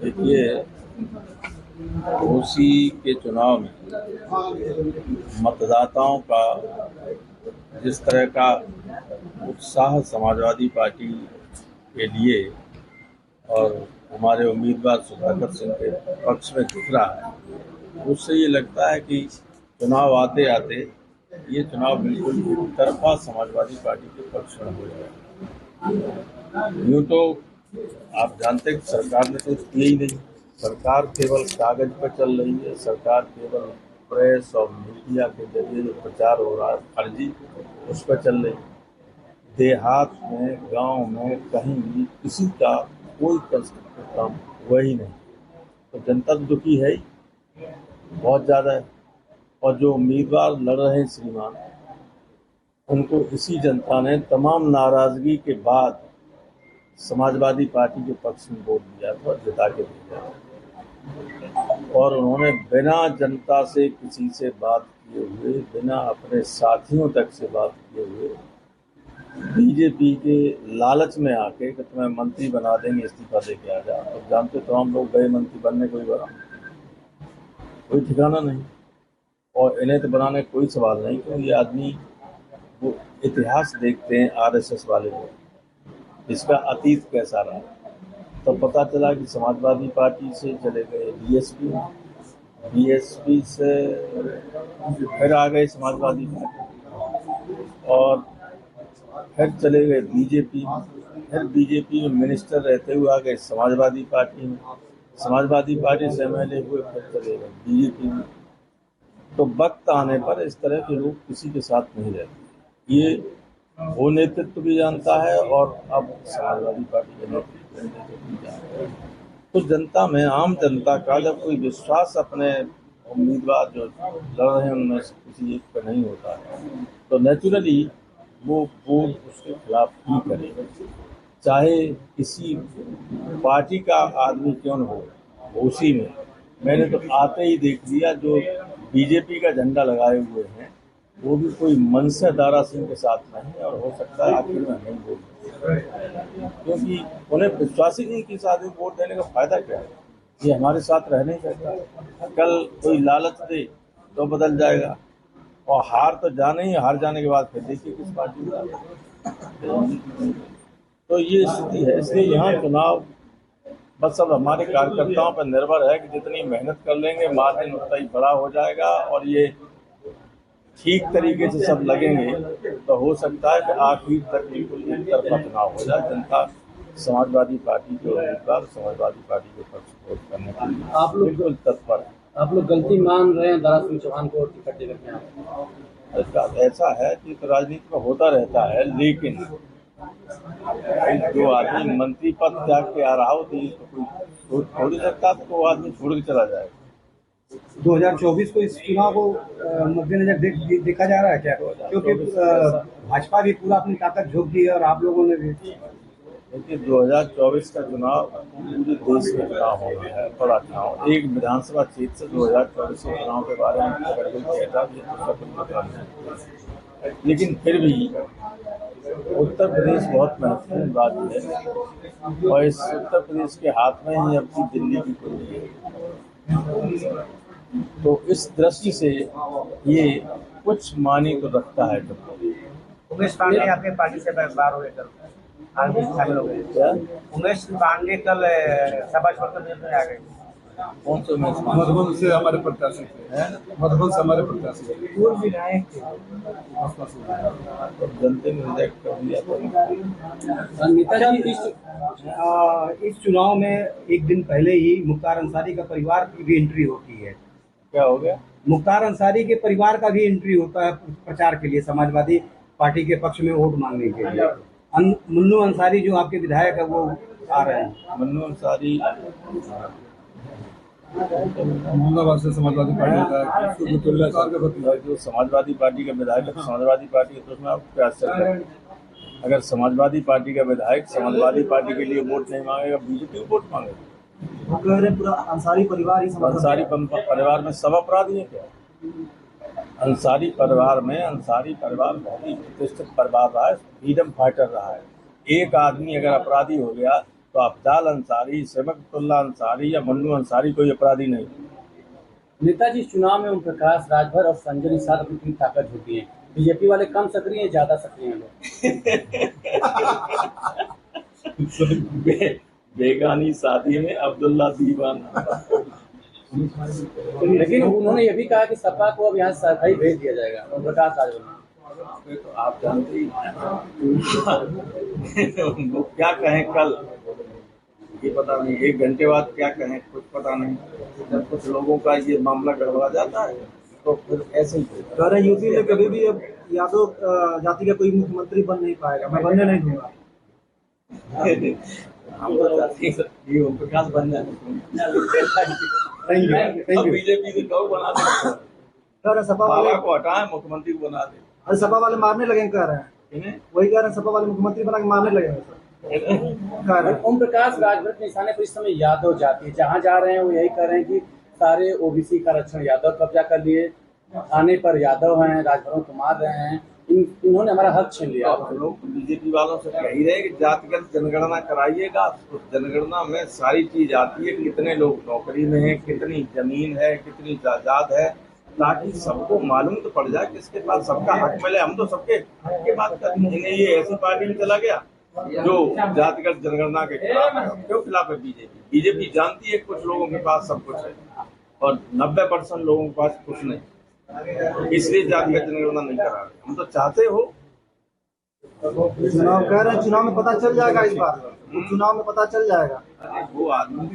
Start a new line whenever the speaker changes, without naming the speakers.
देखिए, घोसी के चुनाव में मतदाताओं का जिस तरह का उत्साह समाजवादी पार्टी के लिए और हमारे उम्मीदवार सुधाकर सिंह के पक्ष में दिख रहा है, उससे ये लगता है कि चुनाव आते आते ये चुनाव बिल्कुल एक तरफा समाजवादी पार्टी के पक्ष में हो जाएगा। यूँ तो आप जानते हैं कि सरकार ने कुछ किया ही नहीं। सरकार केवल कागज पर चल रही है। सरकार केवल प्रेस और मीडिया के जरिए जो प्रचार हो रहा है फर्जी, उस पर चल रही है। देहात में, गांव में कहीं भी किसी का कोई कंस्ट्रक्टिव काम हुआ ही नहीं। तो जनता तो दुखी है ही, बहुत ज़्यादा है। और जो उम्मीदवार लड़ रहे हैं श्रीमान, उनको इसी जनता ने तमाम नाराजगी के बाद समाजवादी पार्टी के पक्ष में वोट दिया था और जिता के भेजा था। और उन्होंने बिना जनता से किसी से बात किए हुए, बिना अपने साथियों तक से बात किए हुए, बीजेपी के लालच में आके कि तुम्हें मंत्री बना देंगे, इस्तीफा दे के आ जा। तो जानते तो हम लोग गए मंत्री बनने, कोई बना, कोई ठिकाना नहीं। और इन्हें तो बनाने कोई सवाल नहीं, क्योंकि ये आदमी वो इतिहास देखते हैं आरएसएस वाले लोग, इसका अतीत कैसा रहा। तो पता चला कि समाजवादी पार्टी से चले गए बीएसपी, बीएसपी से फिर आ गए समाजवादी पार्टी, और फिर चले गए बीजेपी, फिर बीजेपी में मिनिस्टर रहते हुए आ गए समाजवादी पार्टी में, समाजवादी पार्टी से एमएलए हुए, फिर चले गए बीजेपी में। तो वक्त आने पर इस तरह के लोग किसी के साथ नहीं रहते। ये वो नेतृत्व भी जानता है और अब समाजवादी पार्टी के नेतृत्व भी जानता है। तो जनता में, आम जनता का जब कोई विश्वास अपने उम्मीदवार जो लड़ रहे हैं उनमें से किसी एक पर नहीं होता है, तो नेचुरली वो वोट उसके खिलाफ ही करेगा, चाहे किसी पार्टी का आदमी क्यों न हो। उसी में मैंने तो आते ही देख लिया, जो बीजेपी का झंडा लगाए हुए हैं वो भी कोई मनसे दारा सिंह के साथ नहीं है, और हो सकता है आखिर में नहीं वोट, क्योंकि उन्हें विश्वास ही नहीं कि इस आदमी को वोट देने का फायदा क्या है, ये हमारे साथ रह नहीं सकता। कल कोई लालच दे तो बदल जाएगा, और हार तो जाने ही, हार जाने के बाद फिर देखिए किस पार्टी में। तो ये स्थिति है। इसलिए यहाँ चुनाव बस अब हमारे कार्यकर्ताओं पर निर्भर है कि जितनी मेहनत कर लेंगे मार्जिन उतना ही बड़ा हो जाएगा, और ये ठीक तरीके से सब लगेंगे तो हो सकता है कि आखिर तक बिल्कुल एक तरफा चुनाव हो जाए। जनता समाजवादी पार्टी के उम्मीदवार समाजवादी पार्टी के पक्ष वोट करने के लिए आप लोग बिल्कुल तत्पर है।
आप लोग गलती मान रहे हैं दारा सिंह चौहान को टिकट देने में?
ऐसा है कि तो राजनीति में होता रहता है, लेकिन जो आदमी मंत्री पद त्याग के आ रहा हो तो ये तो कोई छोड़ ही सकता, तो वो आदमी छोड़ के चला जाएगा।
2024 को इस चुनाव को मद्देनजर देखा जा रहा है क्या? क्योंकि भाजपा भी पूरा अपनी ताकत झोंक दी है और आप लोगों ने भी।
देखिए, 2024 का चुनाव पूरे देश में चुनाव होना है, बड़ा चुनाव। एक विधानसभा क्षेत्र से 2024 के चुनाव के बारे में अगर कोई कहता है तो सब पता नहीं, लेकिन फिर भी उत्तर प्रदेश बहुत महत्वपूर्ण राज्य है, और इस उत्तर प्रदेश के हाथ में ही अब की दिल्ली की कुंजी है। तो इस दृष्टि से ये कुछ मानी तो रखता है।
उमेश पांडे आपके पार्टी से बार हो गए, उमेश पांडे कल सभा छोड़कर आ गए।
कौन से उमेश?
मधुबन से हमारे प्रत्याशी थे, मधुबन से हमारे प्रत्याशी थे,
पूर्व विधायक थे।
जनता ने रिजेक्ट कर दिया।
नेताजी, इस चुनाव में एक दिन पहले ही मुख्तार अंसारी का परिवार की भी एंट्री होती है।
क्या हो गया?
मुख्तार अंसारी के परिवार का भी एंट्री होता है प्रचार के लिए, समाजवादी पार्टी के पक्ष में वोट मांगने के लिए। मुन्नू अंसारी जो आपके विधायक है वो आ रहे हैं।
मुन्नू अंसारी
मोहम्मदाबाद से समाजवादी पार्टी
जो समाजवादी पार्टी का विधायक समाजवादी पार्टी है, तो उसमें आप क्या आश्चर्य है? अगर समाजवादी पार्टी का विधायक समाजवादी पार्टी के लिए वोट नहीं मांगेगा, बीजेपी को वोट मांगेगा।
वो कह रहे पूरा अंसारी परिवार ही,
अंसारी परिवार में सब अपराधी है क्या? अंसारी परिवार बहुत ही प्रतिष्ठित परिवार रहा है, फ्रीडम फाइटर रहा है, एक आदमी अगर अपराधी हो गया तो अफजाल अंसारी, सबकतुल्ला अंसारी या मन्नू अंसारी कोई अपराधी नहीं।
नेताजी चुनाव में ओम प्रकाश, राजभर और संजय निषाद अपनी पूरी ताकत होती है। बीजेपी वाले कम सक्रिय हैं, ज्यादा सक्रिय हैं लोग।
बेगानी शादी में अब्दुल्ला दीवाना।
लेकिन उन्होंने ये भी कहा कि सपा को अब यहाँ से सरकारी भेज दिया जाएगा। ओम प्रकाश राजभर
तो आप जानते ही वो क्या कहें कल, ये पता नहीं, 1 घंटे बाद क्या कहें कुछ पता नहीं। जब कुछ लोगों का ये मामला गड़बड़ा जाता है तो फिर ऐसे ही
कह रहे हैं यूपी में कभी भी अब यादव जाति का कोई मुख्यमंत्री बन नहीं पाएगा, मैं बनने नहीं दूंगा।
हम तो चाहते हैं कि ओम प्रकाश बन जाए।
Thank you.
बीजेपी से कहो बना दे,
कह रहे हैं सपा वाले,
बाबा को हटाए मुख्यमंत्री को बना दे।
अरे सपा वाले मारने लगे कह रहे हैं,
इन्हें
वही कह रहे हैं सपा वाले मुख्यमंत्री बना के मारने लगे हैं कह रहे हैं।
ओम प्रकाश राजभर के निशाने पर इस समय यादव जाति है। जहाँ जा रहे हैं वो यही कह रहे हैं कि सारे ओबीसी का आरक्षण यादव कब्जा कर लिए, आने पर यादव हैं, राजभरों को मार रहे हैं, इन्होंने हमारा हक छीन लिया।
आप लोग बीजेपी वालों से कह ही रहे कि जातिगत जनगणना कराइएगा। तो जनगणना में सारी चीज आती है, कितने लोग नौकरी में हैं, कितनी जमीन है, कितनी जायदाद है, ताकि सबको मालूम तो पड़ जाए किसके पास सबका हक मिले। हम तो सबके हक की बात करते हैं। इन्हें ये ऐसी पार्टी में चला गया जो जातिगत जनगणना के खिलाफ है। क्यों खिलाफ है बीजेपी? बीजेपी जानती है कुछ लोगों के पास सब कुछ है और 90% लोगों के पास कुछ नहीं, इसलिए जातिगत जनगणना नहीं करा रहे। हम तो चाहते हो
चुनाव कह रहे हैं, चुनाव में पता चल जाएगा, इस बार चुनाव में पता चल जाएगा।
वो आदमी